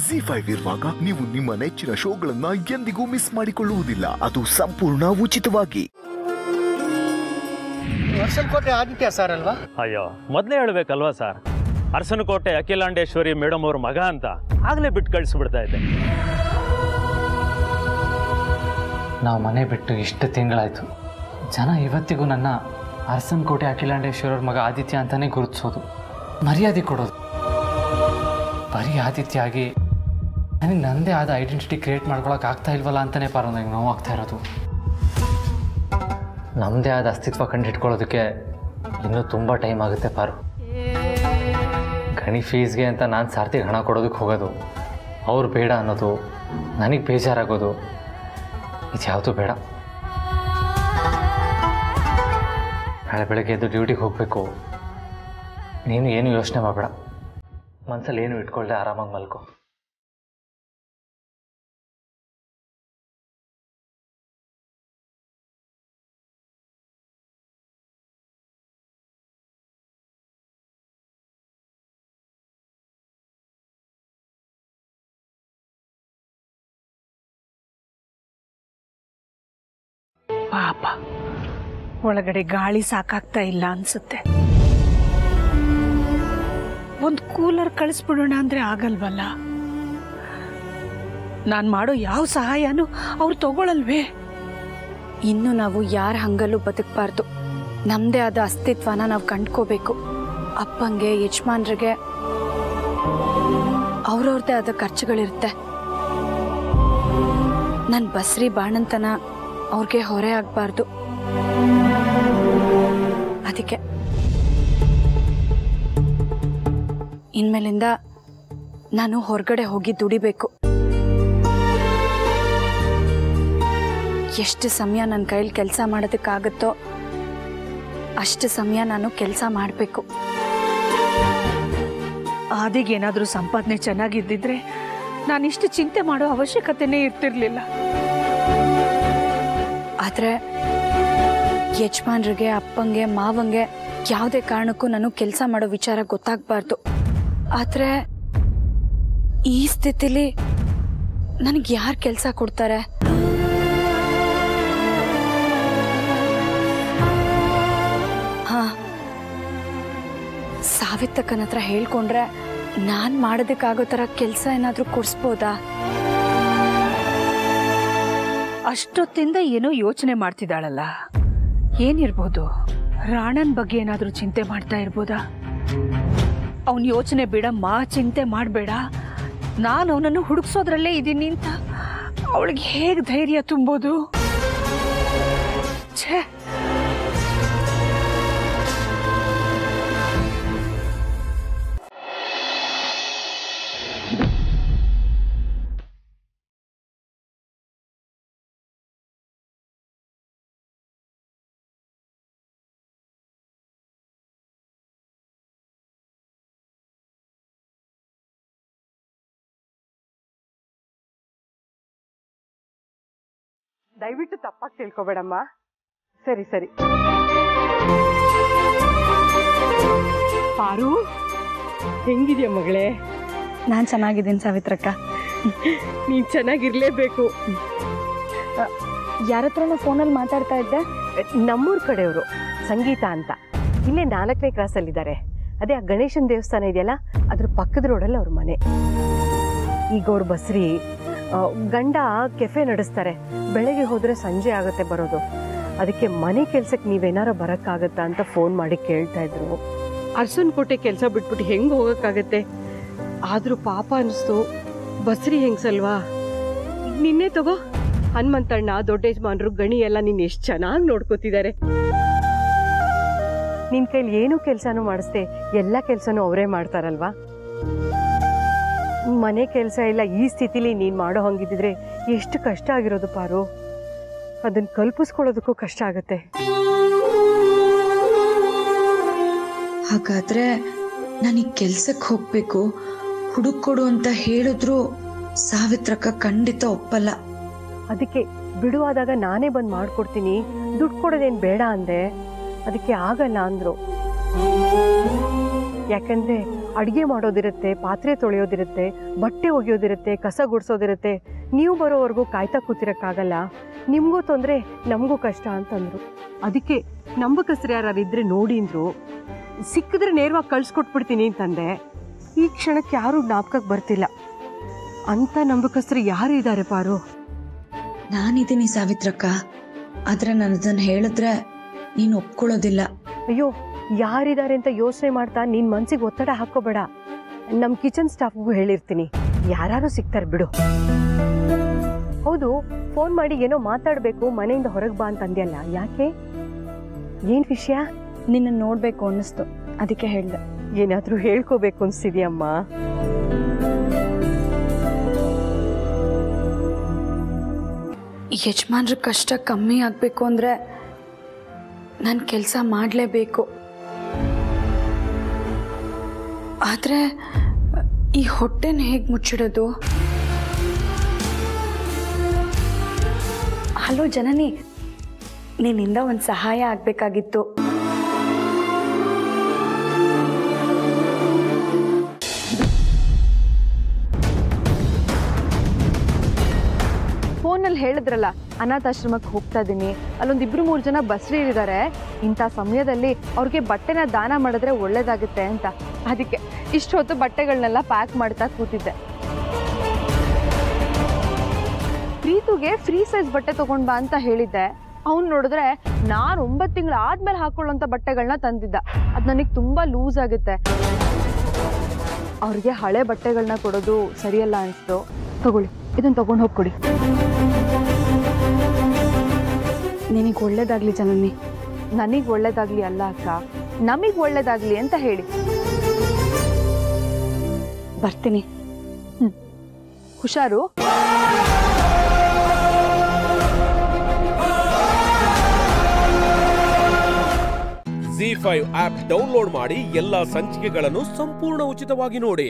ZEE5 ಇರುವಾಗ ನೀವು ನಿಮ್ಮ ನೆಚ್ಚಿನ ಶೋಗಳನ್ನ ಎಂದಿಗೂ ಮಿಸ್ ಮಾಡಿಕೊಳ್ಳುವುದಿಲ್ಲ. ಅದು ಸಂಪೂರ್ಣ ಉಚಿತವಾಗಿ. ಅರಸನಕೋಟೆ ಆದಿತ್ಯ ಸರ್ ಅಲ್ವಾ? ಅಯ್ಯೋ, ಮೊದಲೇ ಹೇಳ್ಬೇಕಲ್ವಾ ಸರ್, ಅರಸನಕೋಟೆ ಅಖಿಲಾಂಡೇಶ್ವರಿ ಮೇಡಮ್ ಅವ್ರ ಮಗ ಅಂತ ಆಗ್ಲೇ ಬಿಟ್ಟು ಕಳಿಸ್ಬಿಡ್ತಾ ಇದ್ದೆ. ನಾವು ಮನೆ ಬಿಟ್ಟು ಇಷ್ಟು ತಿಂಗಳಾಯ್ತು. ಜನ ಇವತ್ತಿಗೂ ನನ್ನ ಅರಸನಕೋಟೆ ಅಖಿಲಾಂಡೇಶ್ವರವ್ರ ಮಗ ಆದಿತ್ಯ ಅಂತಾನೆ ಗುರುತಿಸೋದು, ಮರ್ಯಾದೆ ಕೊಡೋದು. ಬರೀ ಆದಿತ್ಯ ಆಗಿ ನನಗೆ ನನ್ನದೇ ಆದ ಐಡೆಂಟಿಟಿ ಕ್ರಿಯೇಟ್ ಮಾಡ್ಕೊಳಕ್ಕೆ ಆಗ್ತಾ ಇಲ್ವಲ್ಲ ಅಂತಲೇ ಪಾರು ನನಗೆ ನೋವಾಗ್ತಾ ಇರೋದು. ನಮ್ಮದೇ ಆದ ಅಸ್ತಿತ್ವ ಕಂಡು ಹಿಡ್ಕೊಳ್ಳೋದಕ್ಕೆ ಇನ್ನೂ ತುಂಬ ಟೈಮ್ ಆಗುತ್ತೆ ಪಾರು. ಗಣಿ ಫೀಸ್ಗೆ ಅಂತ ನಾನು ಸಾರ್ತಿಗೆ ಹಣ ಕೊಡೋದಕ್ಕೆ ಹೋಗೋದು, ಅವ್ರು ಬೇಡ ಅನ್ನೋದು, ನನಗೆ ಬೇಜಾರಾಗೋದು, ಇದು ಯಾವುದು ಬೇಡ. ನಾಳೆ ಬೆಳಗ್ಗೆ ಎದ್ದು ಡ್ಯೂಟಿಗೆ ಹೋಗಬೇಕು. ನೀನು ಏನು ಯೋಚನೆ ಮಾಡಬೇಡ, ಮನಸ್ಸಲ್ಲಿ ಏನು ಇಟ್ಕೊಳ್ಳದೆ ಆರಾಮಾಗಿ ಮಲ್ಕೋ. ಪಾಪ, ಒಳಗಡೆ ಗಾಳಿ ಸಾಕಾಗ್ತಾ ಇಲ್ಲ ಅನ್ಸುತ್ತೆ. ಒಂದು ಕೂಲರ್ ಕಳಿಸ್ಬಿಡೋಣ ಅಂದ್ರೆ ಆಗಲ್ವಲ್ಲ. ನಾನು ಮಾಡೋ ಯಾವ ಸಹಾಯನೂ ಅವ್ರು ತಗೊಳಲ್ವೇ? ಇನ್ನು ನಾವು ಯಾರ ಹಂಗಲ್ಲೂ ಬದುಕಬಾರ್ದು. ನಮ್ಮದೇ ಆದ ಅಸ್ತಿತ್ವನ ನಾವು ಕಂಡ್ಕೋಬೇಕು. ಅಪ್ಪಂಗೆ, ಯಜಮಾನ್ರಿಗೆ ಅವ್ರವ್ರದ್ದೇ ಆದ ಖರ್ಚುಗಳಿರುತ್ತೆ. ನನ್ನ ಬಸ್ರಿ ಬಾಣಂತನ ಅವ್ರಿಗೆ ಹೊರೆ ಆಗಬಾರ್ದು. ಅದಕ್ಕೆ ಇನ್ಮೇಲಿಂದ ನಾನು ಹೊರಗಡೆ ಹೋಗಿ ದುಡಿಬೇಕು. ಎಷ್ಟು ಸಮಯ ನನ್ನ ಕೈಲಿ ಕೆಲಸ ಮಾಡೋದಕ್ಕಾಗುತ್ತೋ ಅಷ್ಟು ಸಮಯ ನಾನು ಕೆಲಸ ಮಾಡಬೇಕು. ಆದಿಗೇನಾದರೂ ಸಂಪಾದನೆ ಚೆನ್ನಾಗಿದ್ದಿದ್ರೆ ನಾನಿಷ್ಟು ಚಿಂತೆ ಮಾಡೋ ಅವಶ್ಯಕತೆನೇ ಇರ್ತಿರ್ಲಿಲ್ಲ. ಆದರೆ ಯಜಮಾನ್ರಿಗೆ, ಅಪ್ಪಂಗೆ, ಮಾವಂಗೆ ಯಾವುದೇ ಕಾರಣಕ್ಕೂ ನಾನು ಕೆಲಸ ಮಾಡೋ ವಿಚಾರ ಗೊತ್ತಾಗಬಾರ್ದು. ಆದರೆ ಈ ಸ್ಥಿತಿಲಿ ನನಗೆ ಯಾರು ಕೆಲಸ ಕೊಡ್ತಾರೆ? ಹಾಂ, ಸಾವಿತ್ತಕ್ಕನ ಹತ್ರ ಹೇಳ್ಕೊಂಡ್ರೆ ನಾನು ಮಾಡೋದಕ್ಕಾಗೋ ಥರ ಕೆಲಸ ಏನಾದರೂ ಕೊಡಿಸ್ಬೋದಾ? ಅಷ್ಟೊತ್ತಿಂದ ಏನೋ ಯೋಚನೆ ಮಾಡ್ತಿದ್ದಾಳಲ್ಲ, ಏನಿರ್ಬೋದು? ರಾಣನ್ ಬಗ್ಗೆ ಏನಾದರೂ ಚಿಂತೆ ಮಾಡ್ತಾ ಇರ್ಬೋದಾ? ಅವನ ಯೋಚನೆ ಬಿಡಮ್ಮ, ಚಿಂತೆ ಮಾಡಬೇಡ, ನಾನು ಅವನನ್ನು ಹುಡುಕ್ಸೋದ್ರಲ್ಲೇ ಇದ್ದೀನಿ ಅಂತ ಅವಳಿಗೆ ಹೇಗೆ ಧೈರ್ಯ ತುಂಬೋದು? ಛೇ, ದಯವಿಟ್ಟು ತಪ್ಪಾಗಿ ತಿಳ್ಕೊಬೇಡಮ್ಮ. ಸರಿ ಸರಿ. ಪಾರು, ಹೆಂಗಿದ್ಯಾ ಮಗಳೇ? ನಾನು ಚೆನ್ನಾಗಿದ್ದೀನಿ ಸಾವಿತ್ರಕ್ಕ. ನೀನು ಚೆನ್ನಾಗಿರ್ಲೇಬೇಕು. ಯಾರ ಹತ್ರನೂ ಫೋನಲ್ಲಿ ಮಾತಾಡ್ತಾ ಇದ್ದೆ? ನಮ್ಮೂರ ಕಡೆಯವರು, ಸಂಗೀತ ಅಂತ, ಇಲ್ಲೇ 4ನೇ ಕ್ರಾಸಲ್ಲಿದ್ದಾರೆ. ಅದೇ ಆ ಗಣೇಶನ ದೇವಸ್ಥಾನ ಇದೆಯಲ್ಲ, ಅದ್ರ ಪಕ್ಕದ ರೋಡಲ್ಲಿ ಅವ್ರ ಮನೆ. ಈಗ ಅವ್ರ ಬಸ್ರಿ ಗಂಡ ಕೆಫೆ ನಡೆಸ್ತಾರೆ. ಬೆಳಗ್ಗೆ ಹೋದರೆ ಸಂಜೆ ಆಗುತ್ತೆ ಬರೋದು. ಅದಕ್ಕೆ ಮನೆ ಕೆಲ್ಸಕ್ಕೆ ನೀವೇನಾರ ಬರೋಕ್ಕಾಗತ್ತಾ ಅಂತ ಫೋನ್ ಮಾಡಿ ಕೇಳ್ತಾ ಇದ್ರು. ಅರಸನಕೋಟೆ ಕೆಲಸ ಬಿಟ್ಬಿಟ್ಟು ಹೆಂಗೆ ಹೋಗೋಕ್ಕಾಗತ್ತೆ? ಆದರೂ ಪಾಪ ಅನ್ನಿಸ್ತು. ಬಸ್ರಿ ಹೆಂಗ್ಸಲ್ವಾ? ನಿನ್ನೆ ತಗೋ, ಹನುಮಂತಣ್ಣ, ದೊಡ್ಡ ಯಜಮಾನ್ರು, ಗಣಿ ಎಲ್ಲ ನೀನು ಎಷ್ಟು ಚೆನ್ನಾಗಿ ನೋಡ್ಕೋತಿದ್ದಾರೆ. ನಿನ್ನ ಕೈಲಿ ಏನೂ ಕೆಲಸನೂ ಮಾಡಿಸ್ದೆ, ಎಲ್ಲ ಕೆಲಸನೂ ಅವರೇ ಮಾಡ್ತಾರಲ್ವಾ? ಮನೆ ಕೆಲಸ ಎಲ್ಲ ಈ ಸ್ಥಿತಿಲಿ ನೀನು ಮಾಡೋ ಹಂಗಿದ್ದಿದ್ರೆ ಎಷ್ಟು ಕಷ್ಟ ಆಗಿರೋದು ಪಾರು. ಅದನ್ನು ಕಲ್ಪಿಸ್ಕೊಳ್ಳೋದಕ್ಕೂ ಕಷ್ಟ ಆಗುತ್ತೆ. ಹಾಗಾದ್ರೆ ನನಗೆ ಕೆಲ್ಸಕ್ಕೆ ಹೋಗ್ಬೇಕು, ಹುಡುಕೊಡು ಅಂತ ಹೇಳಿದ್ರು ಸಾವಿತ್ರಕ್ಕ ಖಂಡಿತ ಒಪ್ಪಲ್ಲ. ಅದಕ್ಕೆ ಬಿಡುವಾದಾಗ ನಾನೇ ಬಂದು ಮಾಡ್ಕೊಡ್ತೀನಿ, ದುಡ್ಡು ಕೊಡೋದೇನು ಬೇಡ ಅಂದೆ. ಅದಕ್ಕೆ ಆಗಲ್ಲ ಅಂದ್ರು. ಯಾಕಂದ್ರೆ ಅಡುಗೆ ಮಾಡೋದಿರುತ್ತೆ, ಪಾತ್ರೆ ತೊಳೆಯೋದಿರುತ್ತೆ, ಬಟ್ಟೆ ಒಗೆಯೋದಿರುತ್ತೆ, ಕಸ ಗುಡಿಸೋದಿರುತ್ತೆ. ನೀವು ಬರೋವರೆಗೂ ಕಾಯ್ತಾ ಕೂತಿರೋಕ್ಕಾಗಲ್ಲ, ನಿಮಗೂ ತೊಂದರೆ ನಮಗೂ ಕಷ್ಟ ಅಂತಂದರು. ಅದಕ್ಕೆ ನಂಬಕಸ್ರು ಯಾರಿದ್ರೆ ನೋಡಿ ಅಂದರು. ಸಿಕ್ಕಿದ್ರೆ ನೇರವಾಗಿ ಕಳ್ಸಿಕೊಟ್ಬಿಡ್ತೀನಿ ಅಂತಂದೆ. ಈ ಕ್ಷಣಕ್ಕೆ ಯಾರೂ ಜ್ಞಾಪಕಕ್ಕೆ ಬರ್ತಿಲ್ಲ. ಅಂಥ ನಂಬಕಸ್ರು ಯಾರು ಇದ್ದಾರೆ ಪಾರು? ನಾನಿದ್ದೀನಿ ಸಾವಿತ್ರಕ್ಕ, ಆದ್ರೆ ನಾನು ಅದನ್ನು ಹೇಳಿದ್ರೆ ನೀನು ಒಪ್ಕೊಳ್ಳೋದಿಲ್ಲ. ಅಯ್ಯೋ, ಯಾರಿದ್ದಾರೆ ಅಂತ ಯೋಚನೆ ಮಾಡ್ತಾ ನಿನ್ನ ಮನ್ಸಿಗೆ ಒತ್ತಡ ಹಾಕೋಬೇಡ. ನಮ್ಮ ಕಿಚನ್ ಸ್ಟಾಫ್ಗೂ ಹೇಳಿರ್ತೀನಿ, ಯಾರು ಸಿಗ್ತಾರೆ ಬಿಡು. ಹೌದು, ಫೋನ್ ಮಾಡಿ ಏನೋ ಮಾತಾಡಬೇಕು, ಮನೆಯಿಂದ ಹೊರಗೆ ಬಾ ಅಂತ ಅಂದ್ಯಲ್ಲ, ಯಾಕೆ? ಏನು ವಿಷಯ? ನಿನ್ನ ನೋಡಬೇಕು ಅನ್ನಿಸ್ತು, ಅದಕ್ಕೆ ಹೇಳಿದೆ. ಏನಾದರೂ ಹೇಳ್ಕೋಬೇಕು ಅನ್ಸಿದ್ಯಮ್ಮ? ಯಜಮಾನ್ರ ಕಷ್ಟ ಕಮ್ಮಿ ಆಗಬೇಕು ಅಂದರೆ ನಾನು ಕೆಲಸ ಮಾಡಲೇಬೇಕು. ಆದರೆ ಈ ಹೊಟ್ಟೆನ ಹೇಗೆ ಮುಚ್ಚಿಡೋದು? ಹಲೋ ಜನನಿ, ನಿನ್ನಿಂದ ಒಂದು ಸಹಾಯ ಆಗಬೇಕಾಗಿತ್ತು. ಫೋನಲ್ಲಿ ಹೇಳಿದ್ರಲ್ಲ, ಅನಾಥಾಶ್ರಮಕ್ಕೆ ಹೋಗ್ತಾ ಇದ್ದೀನಿ, ಅಲ್ಲೊಂದು 2-3 ಜನ ಬಸ್ರಿಯರಿದ್ದಾರೆ, ಇಂಥ ಸಮಯದಲ್ಲಿ ಅವ್ರಿಗೆ ಬಟ್ಟೆನ ದಾನ ಮಾಡಿದ್ರೆ ಒಳ್ಳೇದಾಗುತ್ತೆ ಅಂತ. ಅದಕ್ಕೆ ಇಷ್ಟೊತ್ತು ಬಟ್ಟೆಗಳನ್ನೆಲ್ಲ ಪ್ಯಾಕ್ ಮಾಡ್ತಾ ಕೂತಿದ್ದೆ. ಪ್ರೀತುಗೆ ಫ್ರೀ ಸೈಜ್ ಬಟ್ಟೆ ತಗೊಂಡ್ ಬಾ ಅಂತ ಹೇಳಿದ್ದೆ. ಅವ್ನು ನೋಡಿದ್ರೆ ನಾನು 9 ತಿಂಗಳು ಆದ್ಮೇಲೆ ಹಾಕೊಳ್ಳೋಂಥ ಬಟ್ಟೆಗಳನ್ನ ತಂದಿದ್ದ. ಅದು ನನಗೆ ತುಂಬ ಲೂಸ್ ಆಗುತ್ತೆ. ಅವ್ರಿಗೆ ಹಳೆ ಬಟ್ಟೆಗಳನ್ನ ಕೊಡೋದು ಸರಿಯಲ್ಲ ಅನಿಸ್ತು. ತಗೊಳ್ಳಿ, ಇದನ್ನು ತಗೊಂಡು ಹೋಗ್ಕೊಡಿ. ನಿನಗೆ ಒಳ್ಳೇದಾಗ್ಲಿ ಜನನಿ. ನನಗೆ ಒಳ್ಳೇದಾಗ್ಲಿ ಅಲ್ಲ ಅಕ್ಕ, ನಮಗೆ ಒಳ್ಳೇದಾಗ್ಲಿ ಅಂತ ಹೇಳಿ. ಬರ್ತೀನಿ. ಹುಷಾರು. ZEE5 ಆಪ್ ಡೌನ್ಲೋಡ್ ಮಾಡಿ ಎಲ್ಲಾ ಸಂಚಿಕೆಗಳನ್ನು ಸಂಪೂರ್ಣ ಉಚಿತವಾಗಿ ನೋಡಿ.